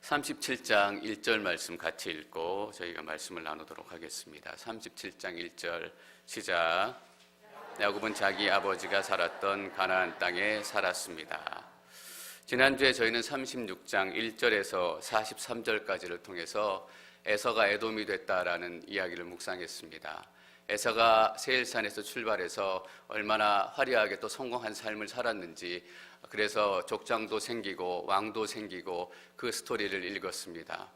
37장 1절 말씀 같이 읽고 저희가 말씀을 나누도록 하겠습니다. 37장 1절 시작. 야곱은 자기 아버지가 살았던 가나안 땅에 살았습니다. 지난주에 저희는 36장 1절에서 43절까지를 통해서 에서가 에돔이 됐다라는 이야기를 묵상했습니다. 에서가 세일산에서 출발해서 얼마나 화려하게 또 성공한 삶을 살았는지, 그래서 족장도 생기고 왕도 생기고 그 스토리를 읽었습니다.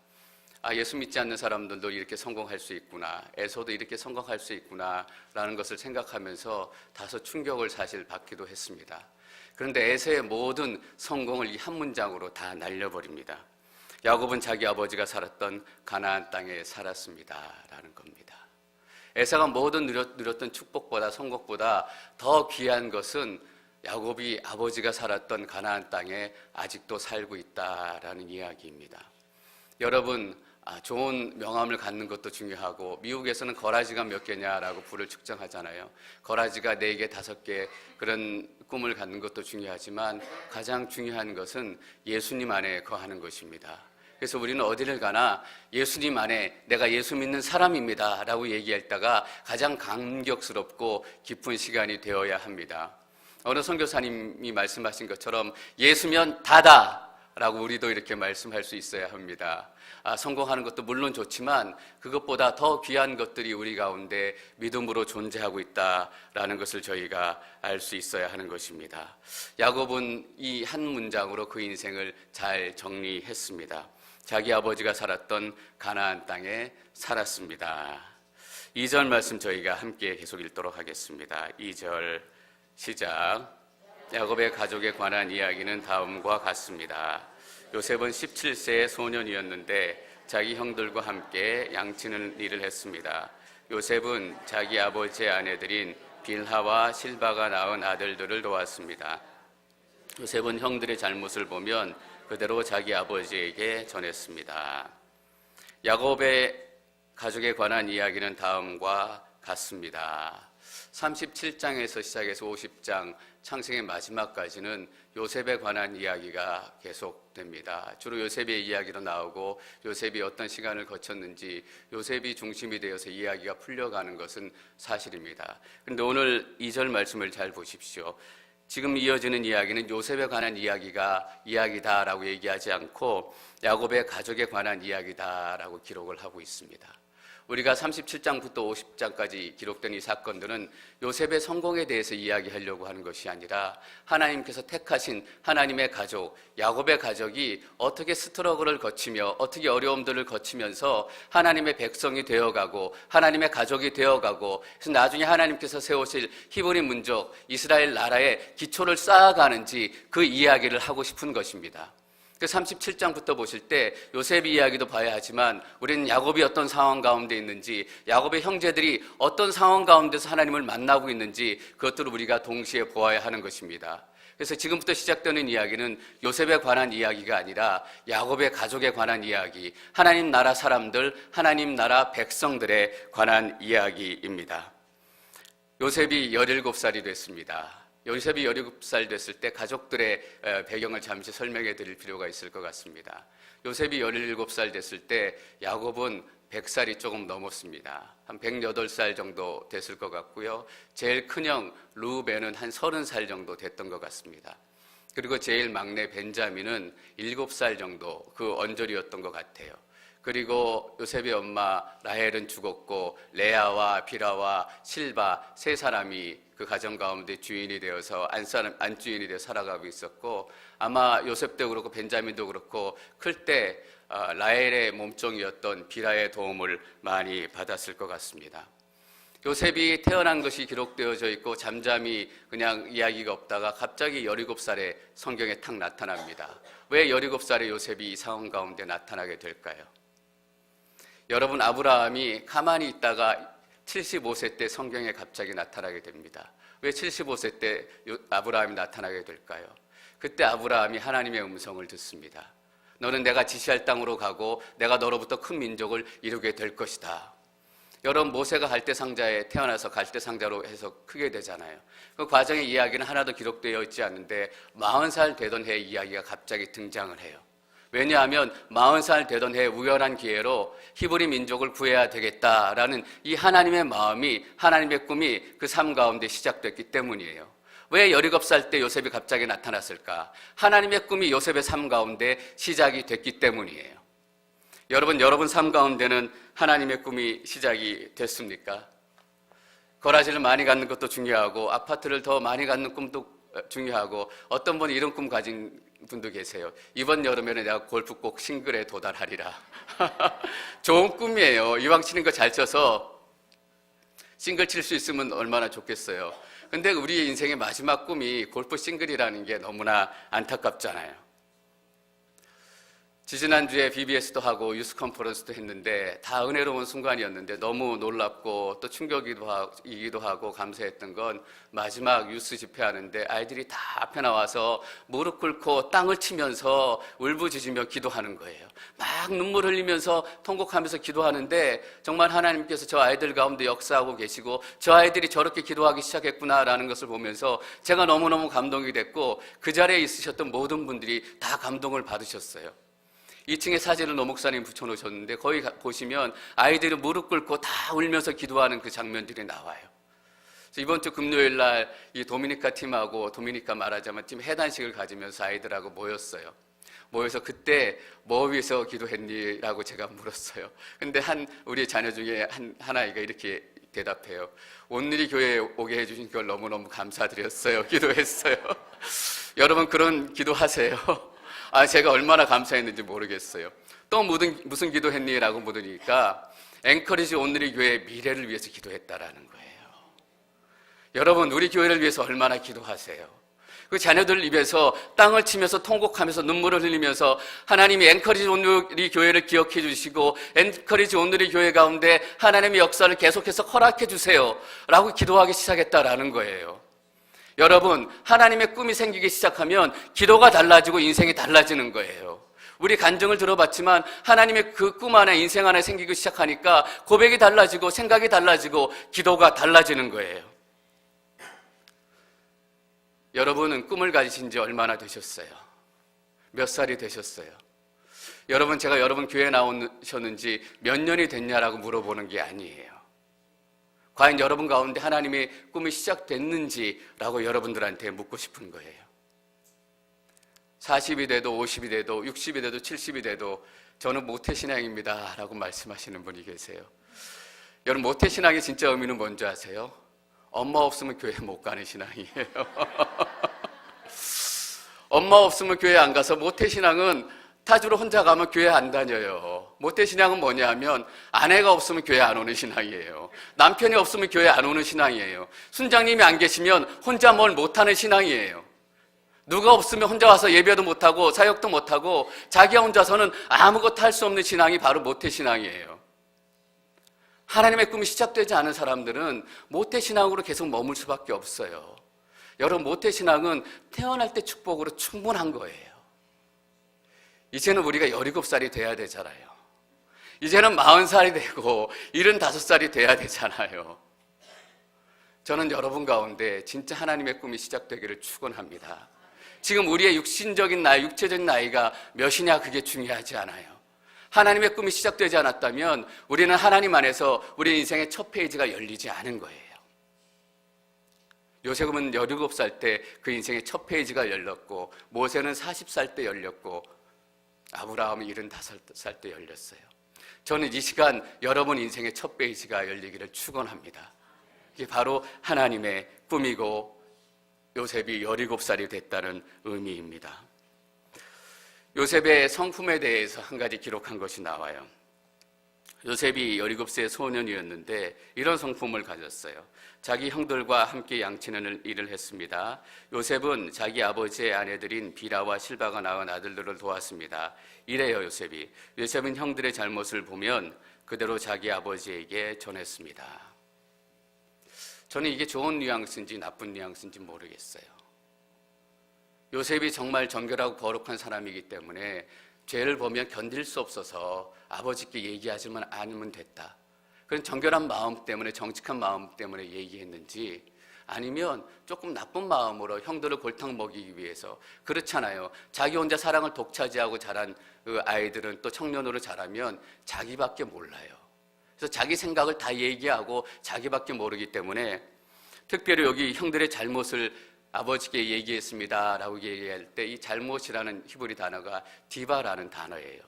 예수 믿지 않는 사람들도 이렇게 성공할 수 있구나, 에서도 이렇게 성공할 수 있구나 라는 것을 생각하면서 다소 충격을 사실 받기도 했습니다. 그런데 에서의 모든 성공을 이 한 문장으로 다 날려버립니다. 야곱은 자기 아버지가 살았던 가나안 땅에 살았습니다 라는 겁니다. 에서가 모든 누렸던 축복보다 성공보다 더 귀한 것은 야곱이 아버지가 살았던 가나안 땅에 아직도 살고 있다라는 이야기입니다. 여러분, 좋은 명함을 갖는 것도 중요하고, 미국에서는 거라지가 몇 개냐라고 부를 측정하잖아요. 거라지가 4개, 5개 그런 꿈을 갖는 것도 중요하지만 가장 중요한 것은 예수님 안에 거하는 것입니다. 그래서 우리는 어디를 가나 예수님 안에 내가 예수 믿는 사람입니다 라고 얘기할 때가 가장 감격스럽고 기쁜 시간이 되어야 합니다. 어느 선교사님이 말씀하신 것처럼 예수면 다다 라고 우리도 이렇게 말씀할 수 있어야 합니다. 성공하는 것도 물론 좋지만 그것보다 더 귀한 것들이 우리 가운데 믿음으로 존재하고 있다라는 것을 저희가 알 수 있어야 하는 것입니다. 야곱은 이 한 문장으로 그 인생을 잘 정리했습니다. 자기 아버지가 살았던 가나안 땅에 살았습니다. 2절 말씀 저희가 함께 계속 읽도록 하겠습니다. 2절 시작. 야곱의 가족에 관한 이야기는 다음과 같습니다. 요셉은 17세의 소년이었는데 자기 형들과 함께 양치는 일을 했습니다. 요셉은 자기 아버지의 아내들인 빌하와 실바가 낳은 아들들을 도왔습니다. 요셉은 형들의 잘못을 보면 그대로 자기 아버지에게 전했습니다. 야곱의 가족에 관한 이야기는 다음과 같습니다. 37장에서 시작해서 50장 창세기 마지막까지는 요셉에 관한 이야기가 계속됩니다. 주로 요셉의 이야기로 나오고 요셉이 어떤 시간을 거쳤는지 요셉이 중심이 되어서 이야기가 풀려가는 것은 사실입니다. 그런데 오늘 2절 말씀을 잘 보십시오. 지금 이어지는 이야기는 요셉에 관한 이야기다라고 얘기하지 않고 야곱의 가족에 관한 이야기다라고 기록을 하고 있습니다. 우리가 37장부터 50장까지 기록된 이 사건들은 요셉의 성공에 대해서 이야기하려고 하는 것이 아니라 하나님께서 택하신 하나님의 가족, 야곱의 가족이 어떻게 스트러글을 거치며 어떻게 어려움들을 거치면서 하나님의 백성이 되어가고 하나님의 가족이 되어가고, 그래서 나중에 하나님께서 세우실 히브리 민족 이스라엘 나라의 기초를 쌓아가는지 그 이야기를 하고 싶은 것입니다. 37장부터 보실 때 요셉의 이야기도 봐야 하지만 우리는 야곱이 어떤 상황 가운데 있는지, 야곱의 형제들이 어떤 상황 가운데서 하나님을 만나고 있는지 그것들을 우리가 동시에 보아야 하는 것입니다. 그래서 지금부터 시작되는 이야기는 요셉에 관한 이야기가 아니라 야곱의 가족에 관한 이야기, 하나님 나라 사람들, 하나님 나라 백성들에 관한 이야기입니다. 요셉이 17살이 됐습니다. 요셉이 17살 됐을 때 가족들의 배경을 잠시 설명해 드릴 필요가 있을 것 같습니다. 요셉이 17살 됐을 때 야곱은 100살이 조금 넘었습니다. 한 108살 정도 됐을 것 같고요. 제일 큰형 루벤은 한 30살 정도 됐던 것 같습니다. 그리고 제일 막내 벤자민은 7살 정도 그 언저리였던 것 같아요. 그리고 요셉의 엄마 라헬은 죽었고 레아와 빌하와 실바 3사람이 그 가정 가운데 주인이 되어서 안주인이 되어 살아가고 있었고, 아마 요셉도 그렇고 벤자민도 그렇고 클 때 라헬의 몸종이었던 빌하의 도움을 많이 받았을 것 같습니다. 요셉이 태어난 것이 기록되어져 있고 잠잠히 그냥 이야기가 없다가 갑자기 17살에 성경에 탁 나타납니다. 왜 17살에 요셉이 이 상황 가운데 나타나게 될까요? 여러분, 아브라함이 가만히 있다가 75세 때 성경에 갑자기 나타나게 됩니다. 왜 75세 때 아브라함이 나타나게 될까요? 그때 아브라함이 하나님의 음성을 듣습니다. 너는 내가 지시할 땅으로 가고 내가 너로부터 큰 민족을 이루게 될 것이다. 여러분, 모세가 갈대상자에 태어나서 갈대상자로 해서 크게 되잖아요. 그 과정의 이야기는 하나도 기록되어 있지 않는데 40살 되던 해의 이야기가 갑자기 등장을 해요. 왜냐하면 40살 되던 해 우연한 기회로 히브리 민족을 구해야 되겠다라는 이 하나님의 마음이, 하나님의 꿈이 그 삶 가운데 시작됐기 때문이에요. 왜 17살 때 요셉이 갑자기 나타났을까? 하나님의 꿈이 요셉의 삶 가운데 시작이 됐기 때문이에요. 여러분 삶 가운데는 하나님의 꿈이 시작이 됐습니까? 거라지를 많이 갖는 것도 중요하고 아파트를 더 많이 갖는 꿈도 중요하고, 어떤 분이 이런 꿈 가진 분도 계세요. 이번 여름에는 내가 골프 꼭 싱글에 도달하리라. 좋은 꿈이에요. 이왕 치는 거 잘 쳐서 싱글 칠 수 있으면 얼마나 좋겠어요. 근데 우리의 인생의 마지막 꿈이 골프 싱글이라는 게 너무나 안타깝잖아요. 지지난주에 BBS도 하고 유스 컨퍼런스도 했는데 다 은혜로운 순간이었는데, 너무 놀랍고 또 충격이기도 하고 감사했던 건, 마지막 유스 집회하는데 아이들이 다 앞에 나와서 무릎 꿇고 땅을 치면서 울부짖으며 기도하는 거예요. 막 눈물 흘리면서 통곡하면서 기도하는데, 정말 하나님께서 저 아이들 가운데 역사하고 계시고 저 아이들이 저렇게 기도하기 시작했구나라는 것을 보면서 제가 너무너무 감동이 됐고, 그 자리에 있으셨던 모든 분들이 다 감동을 받으셨어요. 2층에 사진을 노 목사님 붙여놓으셨는데, 거기 보시면 아이들이 무릎 꿇고 다 울면서 기도하는 그 장면들이 나와요. 그래서 이번 주 금요일 날 이 도미니카 팀하고, 도미니카 말하자면 팀 해단식을 가지면서 아이들하고 모여서 그때 뭐 위해서 기도했니? 라고 제가 물었어요. 근데 우리 자녀 중에 한 아이가 이렇게 대답해요. 온누리 교회에 오게 해주신 걸 너무너무 감사드렸어요. 기도했어요. 여러분, 그런 기도하세요. 제가 얼마나 감사했는지 모르겠어요. 또 무슨 기도했니? 라고 물으니까 앵커리지 온누리 교회의 미래를 위해서 기도했다라는 거예요. 여러분, 우리 교회를 위해서 얼마나 기도하세요? 그 자녀들 입에서 땅을 치면서 통곡하면서 눈물을 흘리면서 하나님이 앵커리지 온누리 교회를 기억해 주시고 앵커리지 온누리 교회 가운데 하나님의 역사를 계속해서 허락해 주세요 라고 기도하기 시작했다라는 거예요. 여러분, 하나님의 꿈이 생기기 시작하면 기도가 달라지고 인생이 달라지는 거예요. 우리 간증을 들어봤지만 하나님의 그 꿈 안에, 인생 안에 생기기 시작하니까 고백이 달라지고 생각이 달라지고 기도가 달라지는 거예요. 여러분은 꿈을 가지신 지 얼마나 되셨어요? 몇 살이 되셨어요? 여러분, 제가 여러분 교회에 나오셨는지 몇 년이 됐냐라고 물어보는 게 아니에요. 과연 여러분 가운데 하나님의 꿈이 시작됐는지라고 여러분들한테 묻고 싶은 거예요. 40이 돼도 50이 돼도 60이 돼도 70이 돼도 저는 모태신앙입니다 라고 말씀하시는 분이 계세요. 여러분, 모태신앙의 진짜 의미는 뭔지 아세요? 엄마 없으면 교회 못 가는 신앙이에요. 엄마 없으면 교회 안 가서, 모태신앙은 타주로 혼자 가면 교회 안 다녀요. 모태신앙은 뭐냐면 아내가 없으면 교회 안 오는 신앙이에요. 남편이 없으면 교회 안 오는 신앙이에요. 순장님이 안 계시면 혼자 뭘 못하는 신앙이에요. 누가 없으면 혼자 와서 예배도 못하고 사역도 못하고 자기 혼자서는 아무것도 할 수 없는 신앙이 바로 모태신앙이에요. 하나님의 꿈이 시작되지 않은 사람들은 모태신앙으로 계속 머물 수밖에 없어요. 여러분, 모태신앙은 태어날 때 축복으로 충분한 거예요. 이제는 우리가 17살이 돼야 되잖아요. 이제는 40살이 되고 75살이 돼야 되잖아요. 저는 여러분 가운데 진짜 하나님의 꿈이 시작되기를 축원합니다. 지금 우리의 육신적인 나이, 육체적인 나이가 몇이냐, 그게 중요하지 않아요. 하나님의 꿈이 시작되지 않았다면 우리는 하나님 안에서 우리 인생의 첫 페이지가 열리지 않은 거예요. 요셉은 17살 때 그 인생의 첫 페이지가 열렸고, 모세는 40살 때 열렸고, 아브라함은 75살 때 열렸어요. 저는 이 시간 여러분 인생의 첫 페이지가 열리기를 축원합니다. 이게 바로 하나님의 꿈이고 요셉이 17살이 됐다는 의미입니다. 요셉의 성품에 대해서 한 가지 기록한 것이 나와요. 요셉이 17세 소년이었는데 이런 성품을 가졌어요. 자기 형들과 함께 양치는 일을 했습니다. 요셉은 자기 아버지의 아내들인 비라와 실바가 낳은 아들들을 도왔습니다. 이래요, 요셉이. 요셉은 형들의 잘못을 보면 그대로 자기 아버지에게 전했습니다. 저는 이게 좋은 뉘앙스인지 나쁜 뉘앙스인지 모르겠어요. 요셉이 정말 정결하고 거룩한 사람이기 때문에 죄를 보면 견딜 수 없어서 아버지께 얘기하지만 않으면 됐다. 그런 정결한 마음 때문에, 정직한 마음 때문에 얘기했는지, 아니면 조금 나쁜 마음으로 형들을 골탕 먹이기 위해서. 그렇잖아요. 자기 혼자 사랑을 독차지하고 자란 그 아이들은 또 청년으로 자라면 자기밖에 몰라요. 그래서 자기 생각을 다 얘기하고 자기밖에 모르기 때문에, 특별히 여기 형들의 잘못을 아버지께 얘기했습니다 라고 얘기할 때 이 잘못이라는 히브리 단어가 디바라는 단어예요.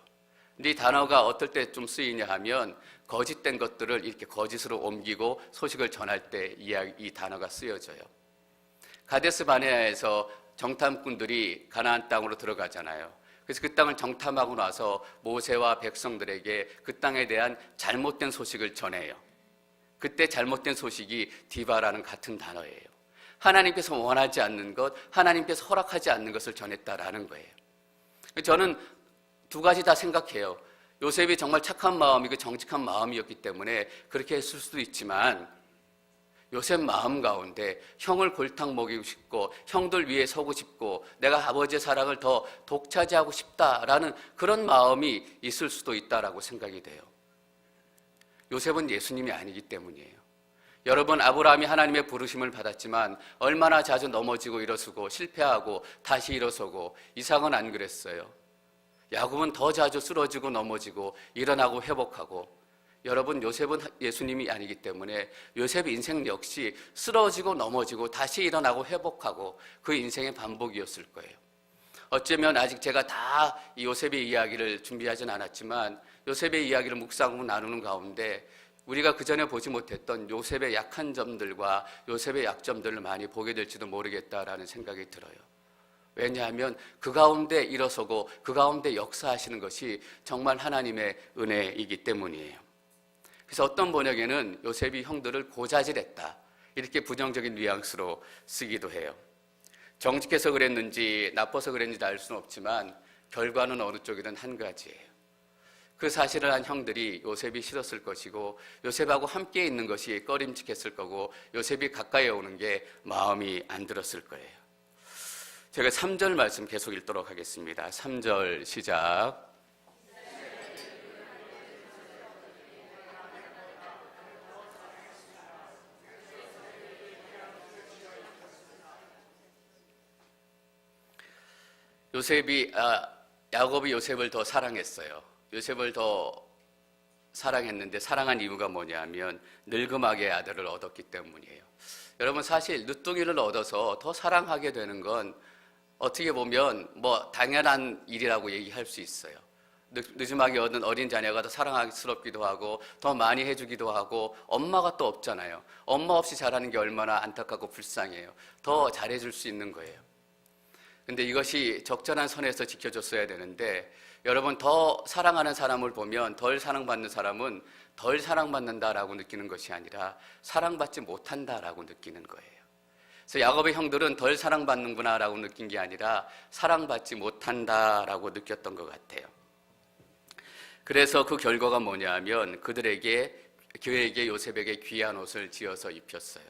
근데 이 단어가 어떨 때 좀 쓰이냐 하면 거짓된 것들을 이렇게 거짓으로 옮기고 소식을 전할 때 이 단어가 쓰여져요. 가데스 바네아에서 정탐꾼들이 가나안 땅으로 들어가잖아요. 그래서 그 땅을 정탐하고 나서 모세와 백성들에게 그 땅에 대한 잘못된 소식을 전해요. 그때 잘못된 소식이 디바라는 같은 단어예요. 하나님께서 원하지 않는 것, 하나님께서 허락하지 않는 것을 전했다라는 거예요. 저는 두 가지 다 생각해요. 요셉이 정말 착한 마음이고 정직한 마음이었기 때문에 그렇게 했을 수도 있지만, 요셉 마음 가운데 형을 골탕 먹이고 싶고 형들 위에 서고 싶고 내가 아버지의 사랑을 더 독차지하고 싶다라는 그런 마음이 있을 수도 있다라고 생각이 돼요. 요셉은 예수님이 아니기 때문이에요. 여러분, 아브라함이 하나님의 부르심을 받았지만 얼마나 자주 넘어지고 일어서고 실패하고 다시 일어서고, 이삭은 안 그랬어요. 야곱은 더 자주 쓰러지고 넘어지고 일어나고 회복하고. 여러분, 요셉은 예수님이 아니기 때문에 요셉 인생 역시 쓰러지고 넘어지고 다시 일어나고 회복하고 그 인생의 반복이었을 거예요. 어쩌면 아직 제가 다 이 요셉의 이야기를 준비하진 않았지만 요셉의 이야기를 묵상하고 나누는 가운데 우리가 그전에 보지 못했던 요셉의 약한 점들과 요셉의 약점들을 많이 보게 될지도 모르겠다라는 생각이 들어요. 왜냐하면 그 가운데 일어서고 그 가운데 역사하시는 것이 정말 하나님의 은혜이기 때문이에요. 그래서 어떤 번역에는 요셉이 형들을 고자질했다, 이렇게 부정적인 뉘앙스로 쓰기도 해요. 정직해서 그랬는지 나빠서 그랬는지 알 수는 없지만 결과는 어느 쪽이든 한 가지예요. 그 사실을 한 형들이 요셉이 싫었을 것이고 요셉하고 함께 있는 것이 꺼림칙했을 거고 요셉이 가까이 오는 게 마음이 안 들었을 거예요. 제가 3절 말씀 계속 읽도록 하겠습니다. 3절 시작. 야곱이 요셉을 더 사랑했어요. 요셉을 더 사랑했는데 사랑한 이유가 뭐냐면 늙음하게 아들을 얻었기 때문이에요. 여러분, 사실 늦둥이를 얻어서 더 사랑하게 되는 건 어떻게 보면 당연한 일이라고 얘기할 수 있어요. 늦음하게 얻은 어린 자녀가 더 사랑스럽기도 하고 더 많이 해주기도 하고, 엄마가 또 없잖아요. 엄마 없이 자라는 게 얼마나 안타깝고 불쌍해요. 더 잘해줄 수 있는 거예요. 근데 이것이 적절한 선에서 지켜줬어야 되는데, 여러분, 더 사랑하는 사람을 보면 덜 사랑받는 사람은 덜 사랑받는다라고 느끼는 것이 아니라 사랑받지 못한다라고 느끼는 거예요. 그래서 야곱의 형들은 덜 사랑받는구나라고 느낀 게 아니라 사랑받지 못한다라고 느꼈던 것 같아요. 그래서 그 결과가 뭐냐면 교회에게 요셉에게 귀한 옷을 지어서 입혔어요.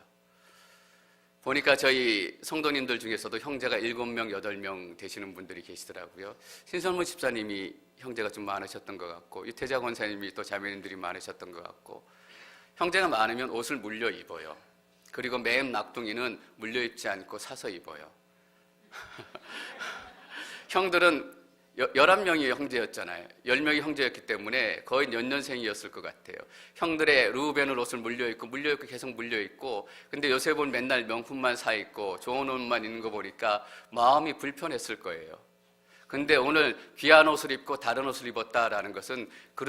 보니까 저희 성도님들 중에서도 형제가 7명, 8명 되시는 분들이 계시더라고요. 신설문 집사님이 형제가 좀 많으셨던 것 같고, 유태자 권사님이 또 자매님들이 많으셨던 것 같고, 형제가 많으면 옷을 물려 입어요. 그리고 맨 낙둥이는 물려 입지 않고 사서 입어요. 형들은 11명이 형제였잖아요. 10명이 형제였기 때문에 거의 연년생이었을 것 같아요. 형들의 르우벤은 옷을 물려입고 계속 물려입고, 근데 요셉은 맨날 명품만 사입고 좋은 옷만 입는 거 보니까 마음이 불편했을 거예요. 근데 오늘 귀한 옷을 입고 다른 옷을 입었다라는 것은 그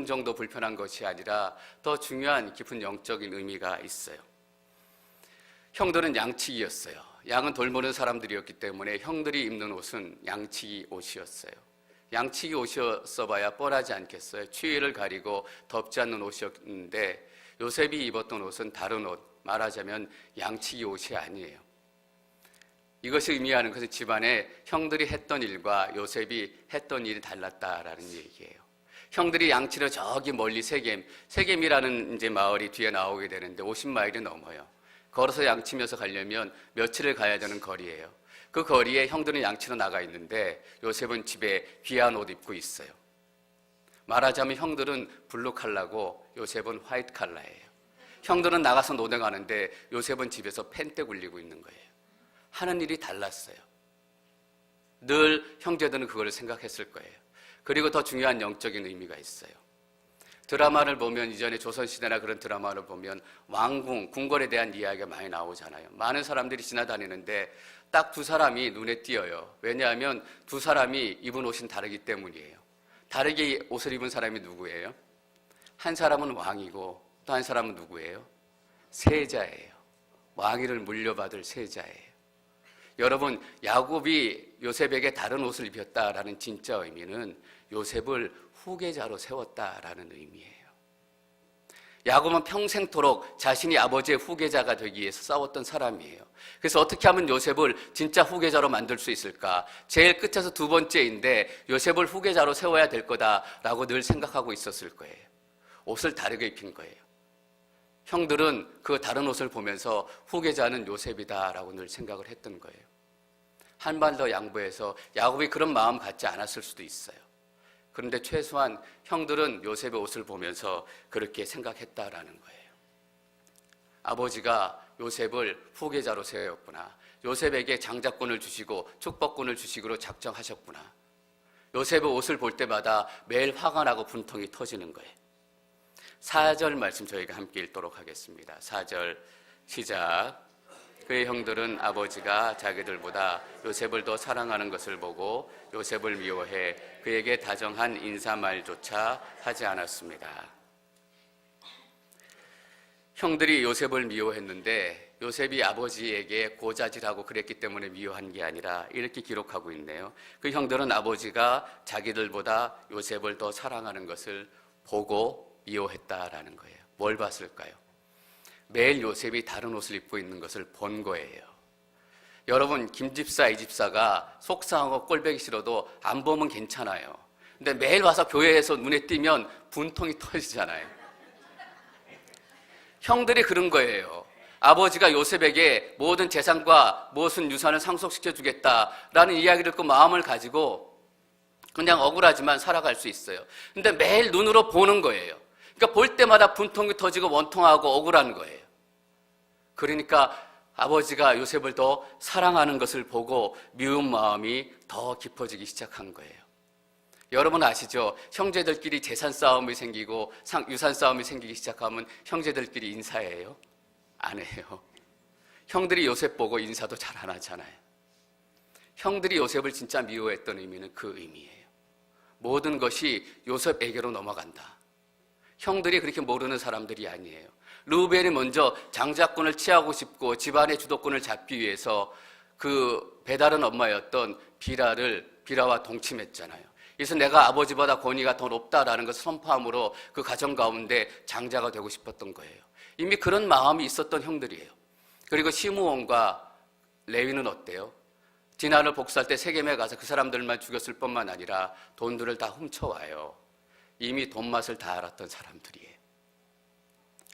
정도 불편한 것이 아니라 더 중요한 깊은 영적인 의미가 있어요. 형들은 양치기였어요. 양은 돌보는 사람들이었기 때문에 형들이 입는 옷은 양치기 옷이었어요. 양치기 옷이었어 봐야 뻔하지 않겠어요? 추위를 가리고 덥지 않는 옷이었는데 요셉이 입었던 옷은 다른 옷, 말하자면 양치기 옷이 아니에요. 이것이 의미하는 것은 집안에 형들이 했던 일과 요셉이 했던 일이 달랐다라는 얘기예요. 형들이 양치러 저기 멀리 세겜이라는 이제 마을이 뒤에 나오게 되는데 50마일이 넘어요. 걸어서 양치면서 가려면 며칠을 가야 되는 거리예요. 그 거리에 형들은 양치러 나가 있는데 요셉은 집에 귀한 옷 입고 있어요. 말하자면 형들은 블루 칼라고 요셉은 화이트 칼라예요. 형들은 나가서 노동하는데 요셉은 집에서 펜대 굴리고 있는 거예요. 하는 일이 달랐어요. 늘 형제들은 그걸 생각했을 거예요. 그리고 더 중요한 영적인 의미가 있어요. 드라마를 보면, 이전에 조선시대나 그런 드라마를 보면 왕궁, 궁궐에 대한 이야기가 많이 나오잖아요. 많은 사람들이 지나다니는데 딱 두 사람이 눈에 띄어요. 왜냐하면 두 사람이 입은 옷이 다르기 때문이에요. 다르게 옷을 입은 사람이 누구예요? 한 사람은 왕이고 또 한 사람은 누구예요? 세자예요. 왕위를 물려받을 세자예요. 여러분, 야곱이 요셉에게 다른 옷을 입혔다라는 진짜 의미는 요셉을 후계자로 세웠다라는 의미예요. 야곱은 평생토록 자신이 아버지의 후계자가 되기 위해서 싸웠던 사람이에요. 그래서 어떻게 하면 요셉을 진짜 후계자로 만들 수 있을까? 제일 끝에서 두 번째인데 요셉을 후계자로 세워야 될 거다라고 늘 생각하고 있었을 거예요. 옷을 다르게 입힌 거예요. 형들은 그 다른 옷을 보면서 후계자는 요셉이다라고 늘 생각을 했던 거예요. 한 발 더 양보해서 야곱이 그런 마음 갖지 않았을 수도 있어요. 그런데 최소한 형들은 요셉의 옷을 보면서 그렇게 생각했다라는 거예요. 아버지가 요셉을 후계자로 세웠구나. 요셉에게 장자권을 주시고 축복권을 주시기로 작정하셨구나. 요셉의 옷을 볼 때마다 매일 화가 나고 분통이 터지는 거예요. 4절 말씀 저희가 함께 읽도록 하겠습니다. 4절 시작. 그의 형들은 아버지가 자기들보다 요셉을 더 사랑하는 것을 보고 요셉을 미워해 그에게 다정한 인사말조차 하지 않았습니다. 형들이 요셉을 미워했는데 요셉이 아버지에게 고자질하고 그랬기 때문에 미워한 게 아니라 이렇게 기록하고 있네요. 그 형들은 아버지가 자기들보다 요셉을 더 사랑하는 것을 보고 미워했다라는 거예요. 뭘 봤을까요? 매일 요셉이 다른 옷을 입고 있는 것을 본 거예요. 여러분, 김집사, 이집사가 속상하고 꼴보기 싫어도 안 보면 괜찮아요. 근데 매일 와서 교회에서 눈에 띄면 분통이 터지잖아요. 형들이 그런 거예요. 아버지가 요셉에게 모든 재산과 무엇은 유산을 상속시켜 주겠다라는 이야기를 듣고 마음을 가지고 그냥 억울하지만 살아갈 수 있어요. 근데 매일 눈으로 보는 거예요. 그러니까 볼 때마다 분통이 터지고 원통하고 억울한 거예요. 그러니까 아버지가 요셉을 더 사랑하는 것을 보고 미운 마음이 더 깊어지기 시작한 거예요. 여러분 아시죠? 형제들끼리 재산 싸움이 생기고 유산 싸움이 생기기 시작하면 형제들끼리 인사해요? 안 해요. 형들이 요셉 보고 인사도 잘 안 하잖아요. 형들이 요셉을 진짜 미워했던 의미는 그 의미예요. 모든 것이 요셉에게로 넘어간다. 형들이 그렇게 모르는 사람들이 아니에요. 르우벤이 먼저 장자권을 취하고 싶고 집안의 주도권을 잡기 위해서 그 배다른 엄마였던 비라와 동침했잖아요. 그래서 내가 아버지보다 권위가 더 높다라는 것을 선포함으로 그 가정 가운데 장자가 되고 싶었던 거예요. 이미 그런 마음이 있었던 형들이에요. 그리고 시므온과 레위는 어때요? 디나를 복수할 때 세겜에 가서 그 사람들만 죽였을 뿐만 아니라 돈들을 다 훔쳐와요. 이미 돈 맛을 다 알았던 사람들이에요.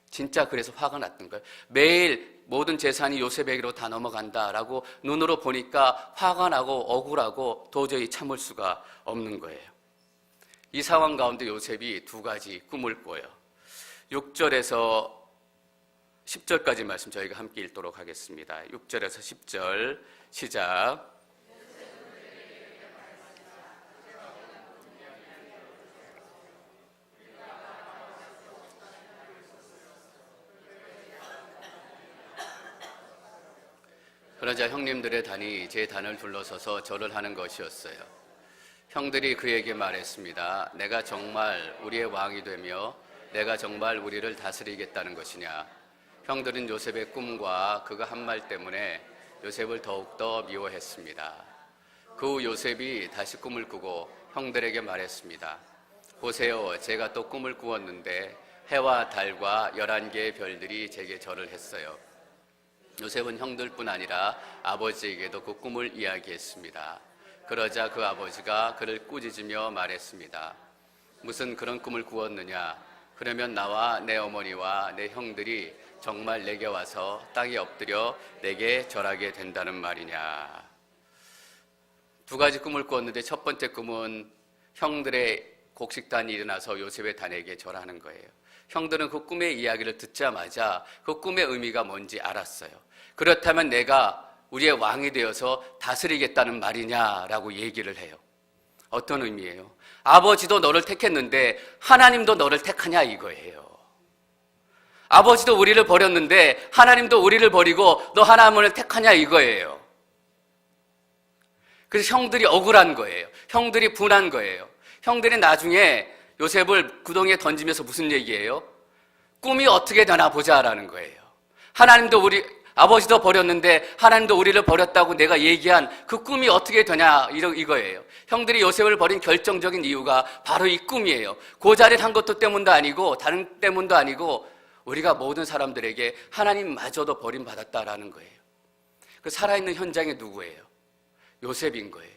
진짜 그래서 화가 났던 거예요. 매일 모든 재산이 요셉에게로 다 넘어간다라고 눈으로 보니까 화가 나고 억울하고 도저히 참을 수가 없는 거예요. 이 상황 가운데 요셉이 두 가지 꿈을 꿔요. 6절에서 10절까지 말씀 저희가 함께 읽도록 하겠습니다. 6절에서 10절 시작. 그러자 형님들의 단이 제 단을 둘러서서 절을 하는 것이었어요. 형들이 그에게 말했습니다. 내가 정말 우리의 왕이 되며 내가 정말 우리를 다스리겠다는 것이냐. 형들은 요셉의 꿈과 그가 한 말 때문에 요셉을 더욱더 미워했습니다. 그 후 요셉이 다시 꿈을 꾸고 형들에게 말했습니다. 보세요, 제가 또 꿈을 꾸었는데 해와 달과 11개의 별들이 제게 절을 했어요. 요셉은 형들뿐 아니라 아버지에게도 그 꿈을 이야기했습니다. 그러자 그 아버지가 그를 꾸짖으며 말했습니다. 무슨 그런 꿈을 꾸었느냐? 그러면 나와 내 어머니와 내 형들이 정말 내게 와서 땅에 엎드려 내게 절하게 된다는 말이냐? 두 가지 꿈을 꾸었는데 첫 번째 꿈은 형들의 곡식단이 일어나서 요셉의 단에게 절하는 거예요. 형들은 그 꿈의 이야기를 듣자마자 그 꿈의 의미가 뭔지 알았어요. 그렇다면 내가 우리의 왕이 되어서 다스리겠다는 말이냐라고 얘기를 해요. 어떤 의미예요? 아버지도 너를 택했는데 하나님도 너를 택하냐 이거예요. 아버지도 우리를 버렸는데 하나님도 우리를 버리고 너 하나님을 택하냐 이거예요. 그래서 형들이 억울한 거예요. 형들이 분한 거예요. 형들이 나중에 요셉을 구덩이에 던지면서 무슨 얘기예요? 꿈이 어떻게 되나 보자라는 거예요. 하나님도 아버지도 버렸는데 하나님도 우리를 버렸다고 내가 얘기한 그 꿈이 어떻게 되냐 이거예요. 형들이 요셉을 버린 결정적인 이유가 바로 이 꿈이에요. 그 자리를 한 것도 때문도 아니고 다른 때문도 아니고 우리가 모든 사람들에게 하나님마저도 버림받았다라는 거예요. 그 살아있는 현장에 누구예요? 요셉인 거예요.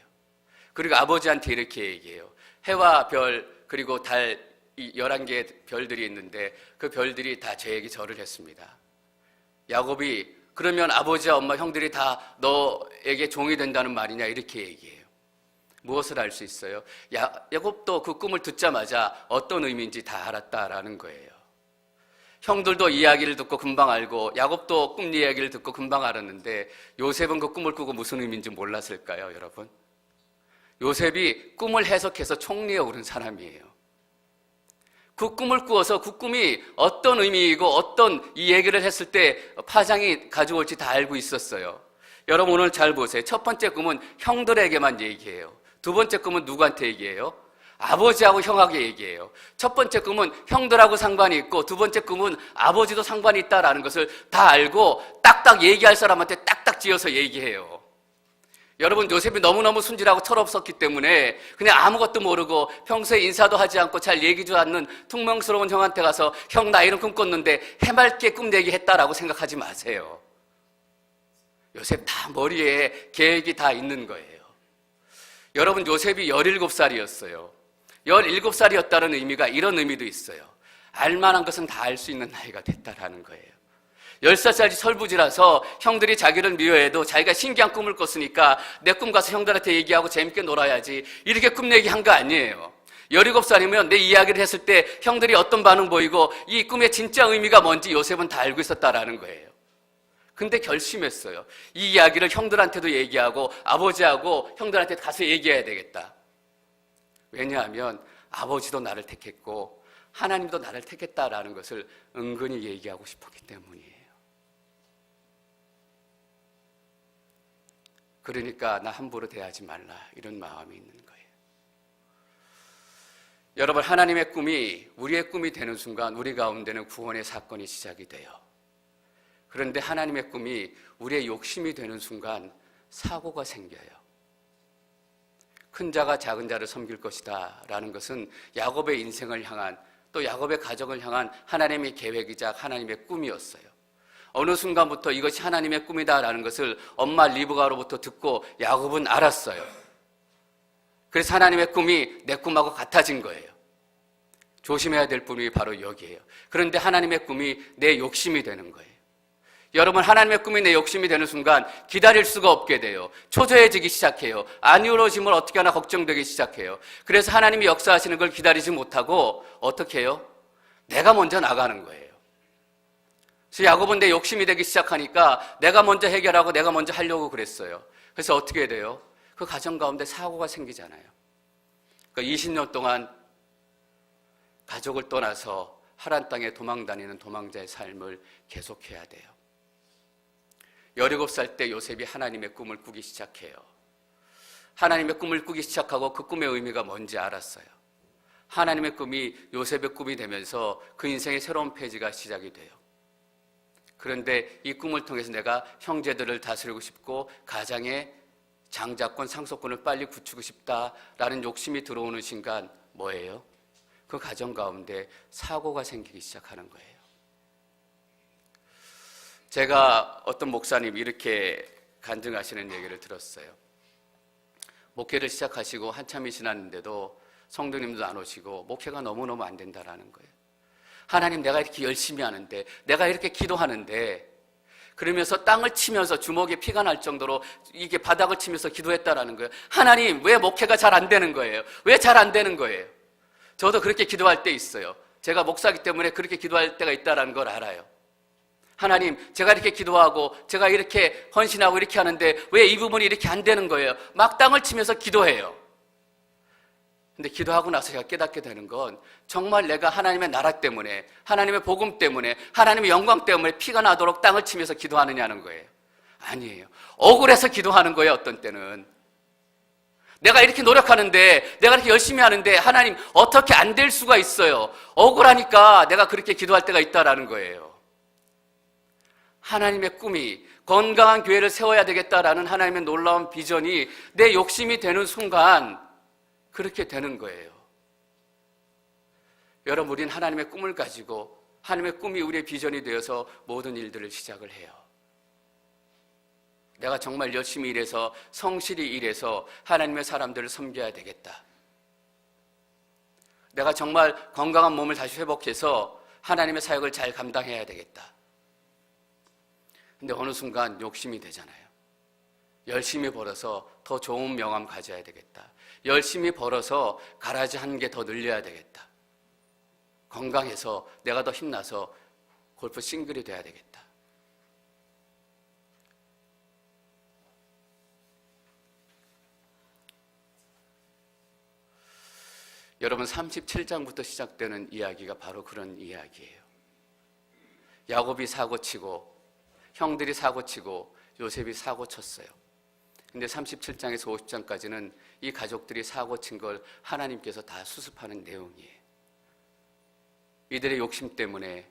그리고 아버지한테 이렇게 얘기해요. 해와 별 그리고 달 11개의 별들이 있는데 그 별들이 다 저에게 절을 했습니다. 야곱이 그러면 아버지와 엄마 형들이 다 너에게 종이 된다는 말이냐 이렇게 얘기해요. 무엇을 알 수 있어요? 야곱도 그 꿈을 듣자마자 어떤 의미인지 다 알았다라는 거예요. 형들도 이야기를 듣고 금방 알고 야곱도 꿈 이야기를 듣고 금방 알았는데 요셉은 그 꿈을 꾸고 무슨 의미인지 몰랐을까요, 여러분? 요셉이 꿈을 해석해서 총리에 오른 사람이에요. 그 꿈을 꾸어서 그 꿈이 어떤 의미이고 어떤 이 얘기를 했을 때 파장이 가져올지 다 알고 있었어요. 여러분 오늘 잘 보세요. 첫 번째 꿈은 형들에게만 얘기해요. 두 번째 꿈은 누구한테 얘기해요? 아버지하고 형하게 얘기해요. 첫 번째 꿈은 형들하고 상관이 있고 두 번째 꿈은 아버지도 상관이 있다라는 것을 다 알고 딱딱 얘기할 사람한테 딱딱 지어서 얘기해요. 여러분 요셉이 너무너무 순진하고 철없었기 때문에 그냥 아무것도 모르고 평소에 인사도 하지 않고 잘 얘기도 않는 퉁명스러운 형한테 가서 형 나 이런 꿈 꿨는데 해맑게 꿈 얘기했다라고 생각하지 마세요. 요셉 다 머리에 계획이 다 있는 거예요. 여러분 요셉이 17살이었어요. 17살이었다는 의미가 이런 의미도 있어요. 알만한 것은 다 알 수 있는 나이가 됐다라는 거예요. 10살짜리 설부지라서 형들이 자기를 미워해도 자기가 신기한 꿈을 꿨으니까 내 꿈 가서 형들한테 얘기하고 재밌게 놀아야지 이렇게 꿈 얘기한 거 아니에요. 17살이면 내 이야기를 했을 때 형들이 어떤 반응 보이고 이 꿈의 진짜 의미가 뭔지 요셉은 다 알고 있었다라는 거예요. 근데 결심했어요. 이 이야기를 형들한테도 얘기하고 아버지하고 형들한테 가서 얘기해야 되겠다. 왜냐하면 아버지도 나를 택했고 하나님도 나를 택했다라는 것을 은근히 얘기하고 싶었기 때문이에요. 그러니까 나 함부로 대하지 말라 이런 마음이 있는 거예요. 여러분 하나님의 꿈이 우리의 꿈이 되는 순간 우리 가운데는 구원의 사건이 시작이 돼요. 그런데 하나님의 꿈이 우리의 욕심이 되는 순간 사고가 생겨요. 큰 자가 작은 자를 섬길 것이다 라는 것은 야곱의 인생을 향한 또 야곱의 가정을 향한 하나님의 계획이자 하나님의 꿈이었어요. 어느 순간부터 이것이 하나님의 꿈이다라는 것을 엄마 리브가로부터 듣고 야곱은 알았어요. 그래서 하나님의 꿈이 내 꿈하고 같아진 거예요. 조심해야 될 부분이 바로 여기에요. 그런데 하나님의 꿈이 내 욕심이 되는 거예요. 여러분 하나님의 꿈이 내 욕심이 되는 순간 기다릴 수가 없게 돼요. 초조해지기 시작해요. 안 이루어지면 어떻게 하나 걱정되기 시작해요. 그래서 하나님이 역사하시는 걸 기다리지 못하고 어떻게 해요? 내가 먼저 나가는 거예요. 그래서 야곱은 내 욕심이 되기 시작하니까 내가 먼저 해결하고 내가 먼저 하려고 그랬어요. 그래서 어떻게 돼요? 그 가정 가운데 사고가 생기잖아요. 그러니까 20년 동안 가족을 떠나서 하란 땅에 도망다니는 도망자의 삶을 계속해야 돼요. 17살 때 요셉이 하나님의 꿈을 꾸기 시작해요. 하나님의 꿈을 꾸기 시작하고 그 꿈의 의미가 뭔지 알았어요. 하나님의 꿈이 요셉의 꿈이 되면서 그 인생의 새로운 페이지가 시작이 돼요. 그런데 이 꿈을 통해서 내가 형제들을 다스리고 싶고 가장의 장자권, 상속권을 빨리 굳히고 싶다라는 욕심이 들어오는 순간 뭐예요? 그 가정 가운데 사고가 생기기 시작하는 거예요. 제가 어떤 목사님이 이렇게 간증하시는 얘기를 들었어요. 목회를 시작하시고 한참이 지났는데도 성도님도 안 오시고 목회가 너무너무 안 된다라는 거예요. 하나님 내가 이렇게 열심히 하는데 내가 이렇게 기도하는데 그러면서 땅을 치면서 주먹에 피가 날 정도로 이게 바닥을 치면서 기도했다라는 거예요. 하나님 왜 목회가 잘 안 되는 거예요? 왜 잘 안 되는 거예요? 저도 그렇게 기도할 때 있어요. 제가 목사기 때문에 그렇게 기도할 때가 있다는 걸 알아요. 하나님, 제가 이렇게 기도하고 제가 이렇게 헌신하고 이렇게 하는데 왜 이 부분이 이렇게 안 되는 거예요? 막 땅을 치면서 기도해요. 근데 기도하고 나서 제가 깨닫게 되는 건 정말 내가 하나님의 나라 때문에, 하나님의 복음 때문에, 하나님의 영광 때문에 피가 나도록 땅을 치면서 기도하느냐는 거예요. 아니에요. 억울해서 기도하는 거예요. 어떤 때는 내가 이렇게 노력하는데, 내가 이렇게 열심히 하는데 하나님 어떻게 안 될 수가 있어요. 억울하니까 내가 그렇게 기도할 때가 있다라는 거예요. 하나님의 꿈이 건강한 교회를 세워야 되겠다라는 하나님의 놀라운 비전이 내 욕심이 되는 순간 그렇게 되는 거예요. 여러분, 우리는 하나님의 꿈을 가지고 하나님의 꿈이 우리의 비전이 되어서 모든 일들을 시작을 해요. 내가 정말 열심히 일해서 성실히 일해서 하나님의 사람들을 섬겨야 되겠다. 내가 정말 건강한 몸을 다시 회복해서 하나님의 사역을 잘 감당해야 되겠다. 근데 어느 순간 욕심이 되잖아요. 열심히 벌어서 더 좋은 명함 가져야 되겠다. 열심히 벌어서 가라지 한 개 더 늘려야 되겠다. 건강해서 내가 더 힘나서 골프 싱글이 돼야 되겠다. 여러분, 37장부터 시작되는 이야기가 바로 그런 이야기예요. 야곱이 사고치고 형들이 사고치고 요셉이 사고쳤어요. 근데 37장에서 50장까지는 이 가족들이 사고친 걸 하나님께서 다 수습하는 내용이에요. 이들의 욕심 때문에,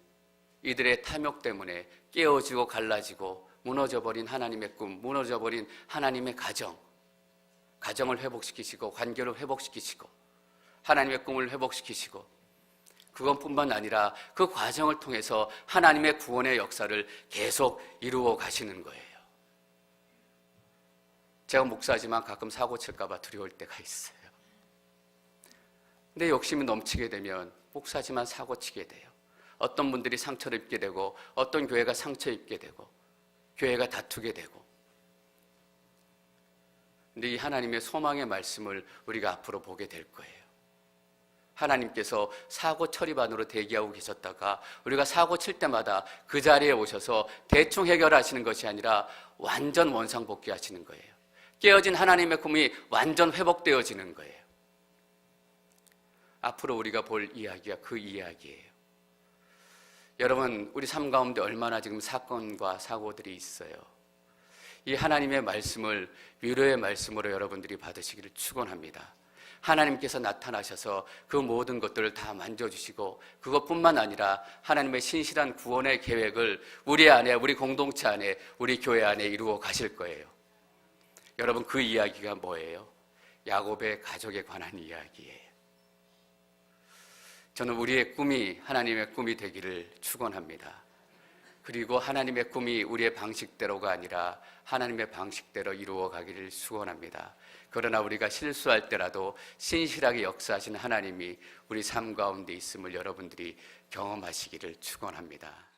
이들의 탐욕 때문에 깨어지고 갈라지고 무너져버린 하나님의 꿈, 무너져버린 하나님의 가정을 회복시키시고 관계를 회복시키시고 하나님의 꿈을 회복시키시고, 그것뿐만 아니라 그 과정을 통해서 하나님의 구원의 역사를 계속 이루어 가시는 거예요. 제가 목사지만 가끔 사고 칠까 봐 두려울 때가 있어요. 근데 욕심이 넘치게 되면 목사지만 사고 치게 돼요. 어떤 분들이 상처를 입게 되고 어떤 교회가 상처 입게 되고 교회가 다투게 되고. 근데 이 하나님의 소망의 말씀을 우리가 앞으로 보게 될 거예요. 하나님께서 사고 처리반으로 대기하고 계셨다가 우리가 사고 칠 때마다 그 자리에 오셔서 대충 해결하시는 것이 아니라 완전 원상복귀하시는 거예요. 깨어진 하나님의 꿈이 완전 회복되어지는 거예요. 앞으로 우리가 볼 이야기가 그 이야기예요. 여러분, 우리 삶 가운데 얼마나 지금 사건과 사고들이 있어요. 이 하나님의 말씀을 위로의 말씀으로 여러분들이 받으시기를 축원합니다. 하나님께서 나타나셔서 그 모든 것들을 다 만져주시고, 그것뿐만 아니라 하나님의 신실한 구원의 계획을 우리 안에, 우리 공동체 안에, 우리 교회 안에 이루어 가실 거예요. 여러분, 그 이야기가 뭐예요? 야곱의 가족에 관한 이야기예요. 저는 우리의 꿈이 하나님의 꿈이 되기를 축원합니다. 그리고 하나님의 꿈이 우리의 방식대로가 아니라 하나님의 방식대로 이루어 가기를 축원합니다. 그러나 우리가 실수할 때라도 신실하게 역사하시는 하나님이 우리 삶 가운데 있음을 여러분들이 경험하시기를 축원합니다.